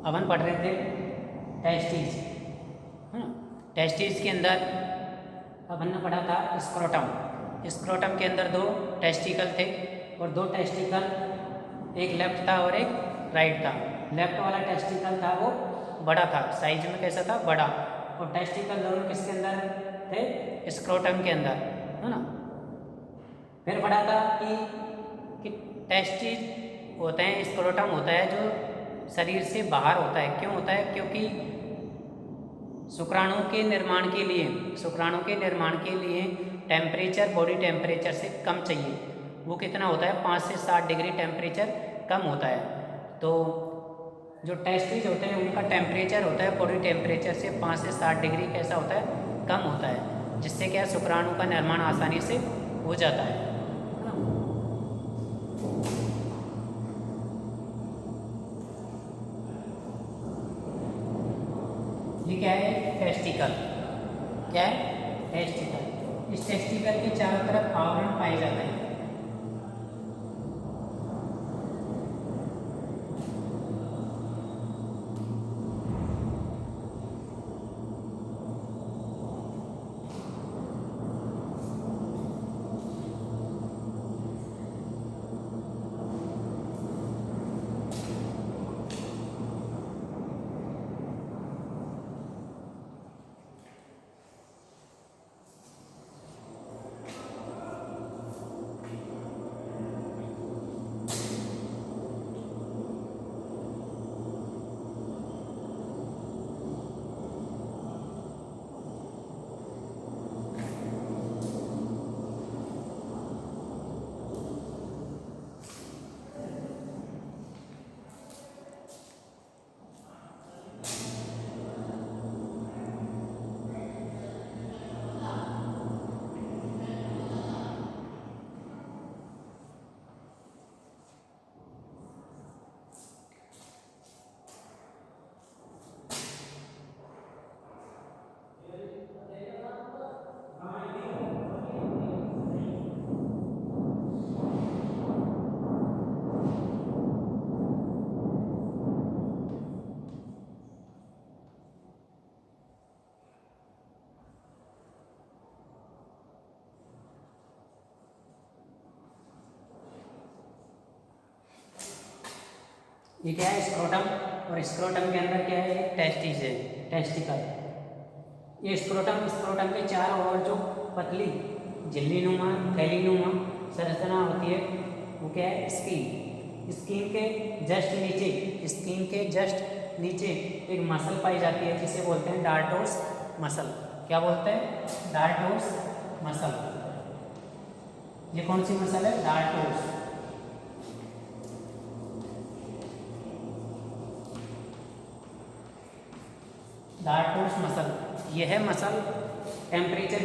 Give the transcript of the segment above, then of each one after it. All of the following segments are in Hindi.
अपन पढ़ रहे थे टेस्टिस, है ना। टेस्टिस के अंदर अपन ने पढ़ा था स्क्रोटम। स्क्रोटम के अंदर 2 टेस्टिकल थे और 2 टेस्टिकल, एक लेफ्ट था और एक राइट था। लेफ्ट वाला टेस्टिकल था वो बड़ा था, साइज में कैसा था, बड़ा। और टेस्टिकल दोनों किसके अंदर थे, स्क्रोटम के अंदर, है ना। फिर पढ़ा था कि टेस्टिस होते हैं, स्क्रोटम होता है जो शरीर से बाहर होता है। क्यों होता है? क्योंकि शुक्राणु के निर्माण के लिए टेम्परेचर बॉडी टेम्परेचर से कम चाहिए। वो कितना होता है? 5 से 7 डिग्री टेम्परेचर कम होता है। तो जो टेस्टिस होते हैं उनका टेम्परेचर होता है बॉडी टेम्परेचर से 5 से 7 डिग्री कैसा होता है, कम होता है, जिससे क्या शुक्राणु का निर्माण आसानी से हो जाता है ना। ये क्या है? टेस्टिकल। क्या है? टेस्टिकल। इस टेस्टिकल के चारों तरफ आवरण पाए जाते हैं। ये क्या है? स्क्रोटम। और स्क्रोटम के अंदर क्या है? टेस्टिस है, टेस्टिकल। ये स्क्रोटम के चारों ओर जो पतली झिल्ली थैलीनुमा संरचना होती है वो क्या है? स्किन। स्किन के जस्ट नीचे एक मसल पाई जाती है जिसे बोलते हैं डार्टोस मसल। क्या बोलते हैं? Dartos muscle. ये कौन सी मसल है? डार्टोस। Dartos muscle. यह मसल टेम्परेचर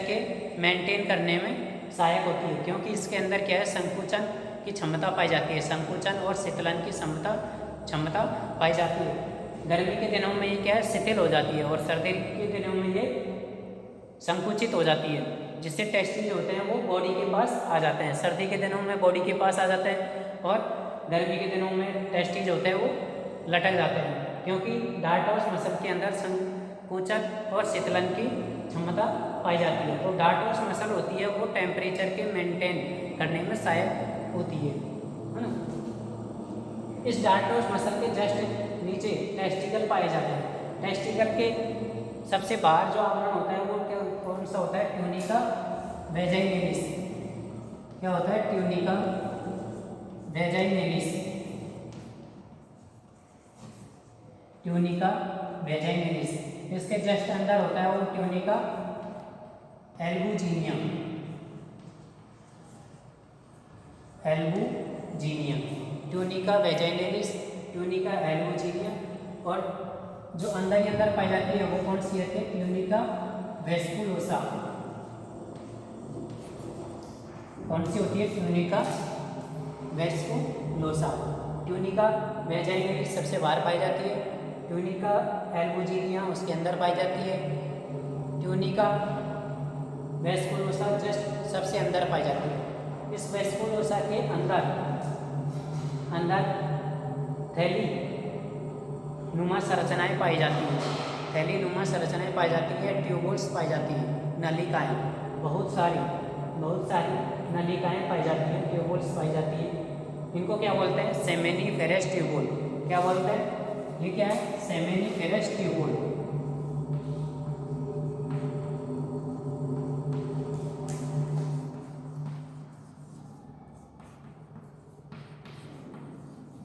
के मेंटेन करने में सहायक होती है, क्योंकि इसके अंदर क्या है? संकुचन की क्षमता पाई जाती है। संकुचन और शीतलन की क्षमता पाई जाती है। गर्मी के दिनों में ये क्या है? शिथिल हो जाती है और सर्दी के दिनों में ये संकुचित हो जाती है, जिससे टेस्टिस होते हैं वो बॉडी के पास आ जाते हैं। सर्दी के दिनों में बॉडी के पास आ जाते हैं और गर्मी के दिनों में टेस्टिस होते हैं वो लटक जाते हैं, क्योंकि डार्टोस मसल के अंदर संकुचन और शीतलन की क्षमता पाई जाती है। तो डार्टोस मसल होती है वो टेम्परेचर के मेंटेन करने में सहायक होती है ना। इस डार्टोस मसल के जस्ट नीचे टेस्टिकल पाए जाते हैं। टेस्टिकल के सबसे बाहर जो आवरण होता है वो कौन सा होता है? Tunica vaginalis. क्या होता है? Tunica vaginalis. Tunica vaginalis. इसके जस्ट अंदर होता है वो tunica albuginea. Tunica vaginalis, tunica albuginea. और जो अंदर ही अंदर पाई जाती है वो कौन सी है? ट्यूनिका वेस्कुलोसा। कौन सी होती है? ट्यूनिका वेस्कुलोसा। ट्यूनिका वेजाइनेलिस सबसे बाहर पाई जाती है। ट्यूनिका एल्बुजिनिया उसके अंदर पाई जाती है। ट्यूनिका वेस्कुलोसा जस्ट सबसे अंदर पाई जाती है। इस वेस्कुलोसा के अंदर थैली नुमा संरचनाएं पाई जाती हैं, थैली नुमा संरचनाएं पाई जाती है, ट्यूबुल्स पाई जाती हैं, नलिकाएं बहुत सारी नलिकाएं पाई जाती हैं, ट्यूबुल्स पाई जाती हैं। इनको क्या बोलते हैं? Seminiferous tubule. क्या बोलते हैं? ये क्या है? Seminiferous tubule.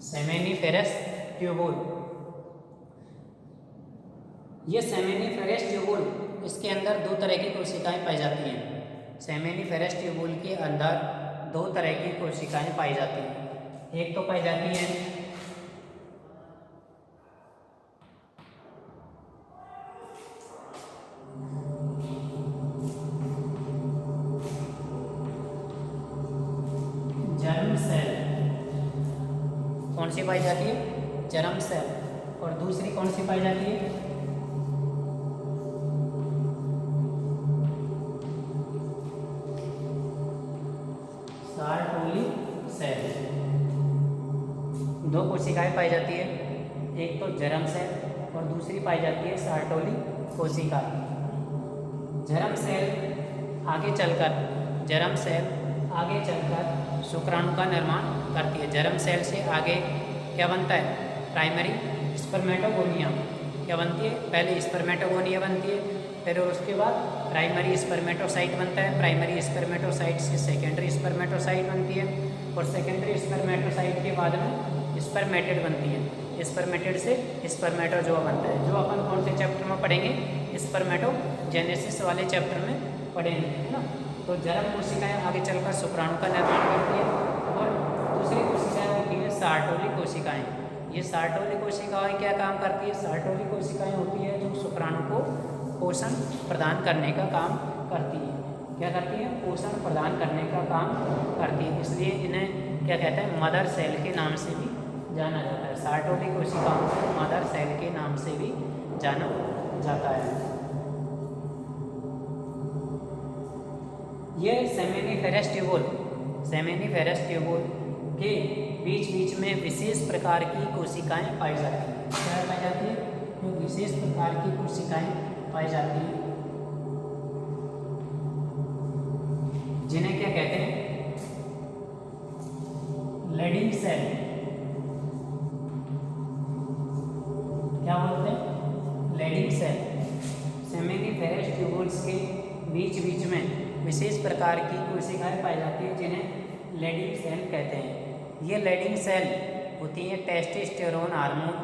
Seminiferous tubule. ये सेमेनिफेरस ट्यूबुल, इसके अंदर दो तरह की कोशिकाएं पाई जाती हैं। सेमेनिफेरस ट्यूबुल के अंदर दो तरह की कोशिकाएं पाई जाती हैं। एक तो पाई जाती है जर्म सेल। कौन सी पाई जाती है? Germ cell. और दूसरी कौन सी पाई जाती है? Sertoli cell. दो कोशिकाएं पाई जाती है, एक तो जर्म सेल और दूसरी पाई जाती है सार्टोली कोशिका। जर्म सेल आगे चलकर शुक्राणु का निर्माण करती है। जर्म सेल से आगे क्या बनता है? Primary spermatogonia. क्या बनती है? पहले स्पर्मेटोगोनिया बनती है, फिर उसके बाद प्राइमरी स्पर्मेटोसाइट बनता है। प्राइमरी स्पर्मेटोसाइट से सेकेंडरी स्पर्मेटोसाइट बनती है, और सेकेंडरी स्पर्मेटोसाइट के बाद में स्पर्मेटेड बनती है। स्पर्मेटेड से स्पर्मेटोजोआ बनता है, जो अपन कौन से चैप्टर में पढ़ेंगे? स्पर्मेटोजेनेसिस वाले चैप्टर में पढ़ेंगे, है ना। तो जर्म कोशिकाएं आगे चलकर शुक्राणु का निर्माण करती है, और दूसरी कोशिकाएं होती हैं सार्टोली कोशिकाएं। ये सार्टोली कोशिकाएं क्या काम करती है? सार्टोली कोशिकाएं होती है जो शुक्राणु को पोषण प्रदान करने का काम करती है। क्या करती है? पोषण प्रदान करने का काम करती है। इसलिए इन्हें क्या कहते हैं? मदर सेल के नाम से भी जाना जाता है। सार्टोली कोशिकाओं को मदर सेल के नाम से भी जाना जाता है। ये सेमेनिफेरस ट्यूबुल के बीच बीच में विशेष प्रकार की कोशिकाएं पाई जाती हैं। क्या पाई जाती है? जो विशेष प्रकार की कोशिकाएं पाई जाती हैं, जिन्हें क्या कहते हैं? Leydig cell. क्या बोलते हैं? Leydig cell. सेमेनिफेरस ट्यूबुल्स के बीच बीच में विशेष प्रकार की कोशिकाएं पाई जाती है, जिन्हें लेडिंग सेल कहते हैं। ये लेडिंग सेल होती है टेस्टोस्टेरोन हार्मोन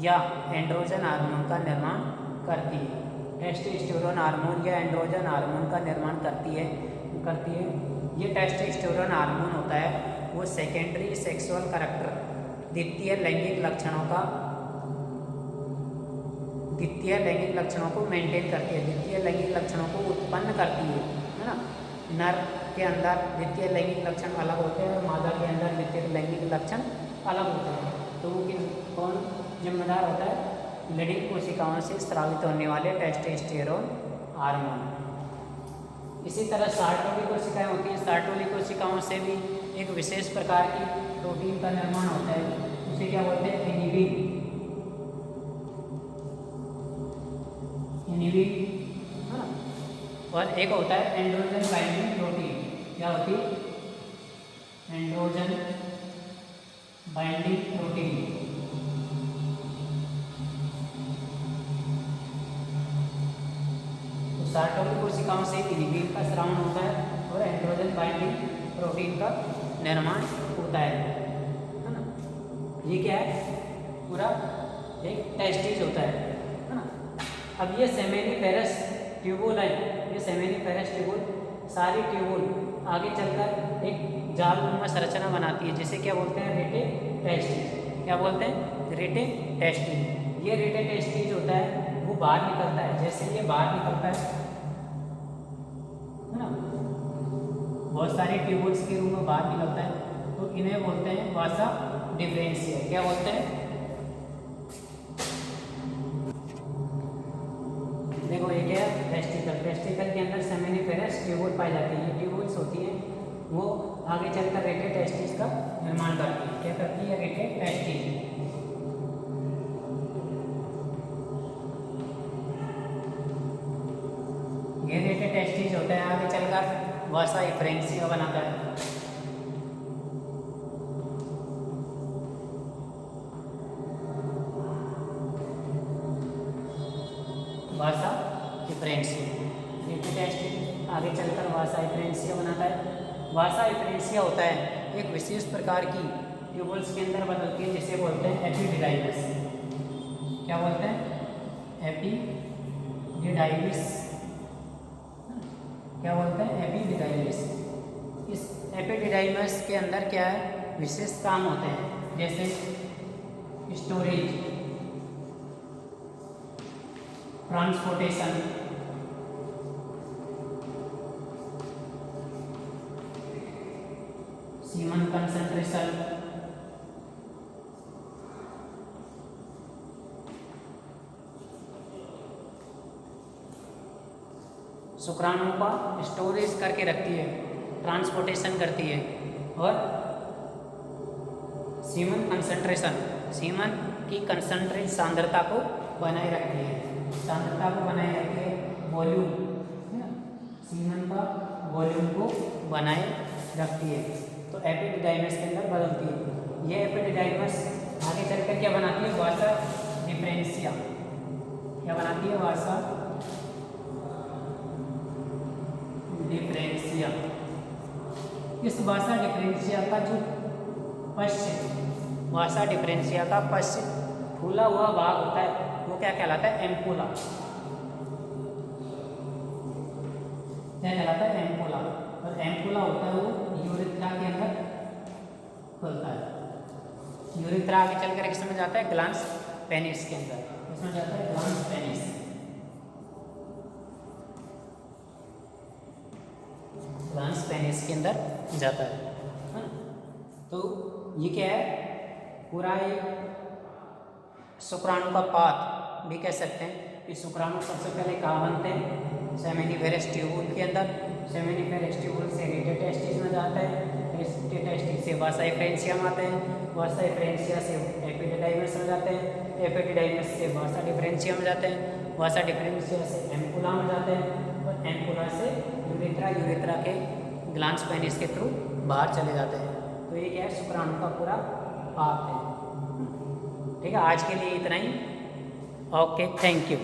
या एंड्रोजन हार्मोन का निर्माण करती है। टेस्टोस्टेरोन हार्मोन या एंड्रोजन हार्मोन का निर्माण करती है। ये टेस्टोस्टेरोन हार्मोन होता है, वो सेकेंडरी सेक्सुअल कैरेक्टर, द्वितीय लैंगिक लक्षणों को मेंटेन करती है, द्वितीय लैंगिक लक्षणों को उत्पन्न करती है ना। नर के अंदर द्वितीय लैंगिक लक्षण अलग होते हैं और मादा के अंदर द्वितीय लैंगिक लक्षण अलग होते हैं। तो वो कौन जिम्मेदार होता है? लेडिंग कोशिकाओं से स्रावित होने वाले टेस्टोस्टेरोन हार्मोन। इसी तरह सार्टोली कोशिकाएं होती हैं। सार्टोली कोशिकाओं से भी एक विशेष प्रकार की प्रोटीन का निर्माण होता है, उसे क्या बोलते हैं? इनिबिन। हाँ। और एक होता है एंड्रोजन बाइंडिंग प्रोटीन। क्या होती है? Androgen binding protein. तो सार्टोली कोशिकाओं से इनिबिन का स्रावण होता है और एंड्रोजन बाइंडिंग प्रोटीन का निर्माण होता है ना। ये क्या है? पूरा एक टेस्टिज होता है ना। अब ये सेमेनिफेरस ट्यूबुल है, ये सेमेनिफेरस ट्यूबुल सारी ट्यूबुल आगे चलकर एक जालनुमा संरचना बनाती है, जिसे क्या बोलते हैं? रेटे टेस्टिज। क्या बोलते हैं? रेटे टेस्टिज। ये रेटे टेस्टिज होता है, वो बाहर निकलता है। जैसे ये बाहर निकलता है ना, बहुत सारे ट्यूबुल्स के रूप में बाहर निकलता है, तो इन्हें बोलते हैं वासा डिफरेंशिया। क्या बोलते हैं? देखो ये क्या है? टेस्टिकल के अंदर सेमेनिफेरस ट्यूबुल पाई जाती है। ये ट्यूबुल्स होती हैं, वो आगे चलकर रेटे टेस्टिस का निर्माण करती है। क्या करती है? रेटे टेस्टिस। एपिटेस्टिस होता है, आगे चलकर वासा एफरेंसिया बनाता है। वासा एफरेंसिया, एपिटेस्टिस आगे चलकर वासा एफरेंसिया बनाता है। वासा एफरेंसिया होता है एक विशेष प्रकार की ट्यूबल्स के अंदर बदलती है, जिसे बोलते हैं एपिडिडाइमिस। क्या बोलते हैं? एपिडिडाइमिस। क्या बोलते हैं? एपिडिडाइमिस। इस एपिडिडाइमिस के अंदर क्या है, विशेष काम होते हैं, जैसे स्टोरेज, ट्रांसपोर्टेशन, सीमन कंसंट्रेशन, शुक्राणुओं का स्टोरेज करके रखती है, ट्रांसपोर्टेशन करती है, और सीमन कंसंट्रेशन, सीमन की कंसंट्रेट सांद्रता को बनाए रखती है, सांद्रता को बनाए रखती है, वॉल्यूम, सीमन का वॉल्यूम को बनाए रखती है। तो एपिडिडाइमिस के अंदर बदलती है। ये एपिडिडाइमिस आगे चलकर क्या बनाती है? वासा डिफरेंशिया। क्या बनाती है? वासा डिफरेंशिया। इस वासा डिफरेंशिया का जो पश्च, वासा डिफरेंशिया का पश्च फूला हुआ भाग होता है, वो क्या कहलाता है? एम्पुला। क्या कहलाता है? एम्पुला। और एम्पुला होता है वो यूरेथ्रा के अंदर खुलता है। यूरेथ्रा आगे चल कर किसमें जाता है? ग्लांस पेनिस के अंदर। किसमें जाता है? Glans penis. ग्लांस पेनिस के अंदर जाता है। तो ये क्या है? पूरा एक शुक्राणु का पाथ भी कह सकते हैं। कि शुक्राणु सबसे पहले कहाँ बनते हैं? सेमिनिफेरस ट्यूबुल के अंदर। सेमिनिफेरस ट्यूबुल से रेडियोटेस्टिस में जाता है, रेडियोटेस्टिस से वासा एफरेंशिया में आते हैं, वासा एफरेंशिया से एपिडिडाइमिस में जाते हैं, एपिडिडाइमिस से वासा डिफरेंशिया में जाते हैं, वासा डिफरेंशिया से एम्पुला में जाते हैं, और एम्पुला से यूरेथ्रा, यूरेथ्रा के ग्लांस पेनिस के थ्रू बाहर चले जाते हैं। तो ये क्या है? शुक्राणु का पूरा पाथ है। ठीक है, आज के लिए इतना ही। Okay, thank you.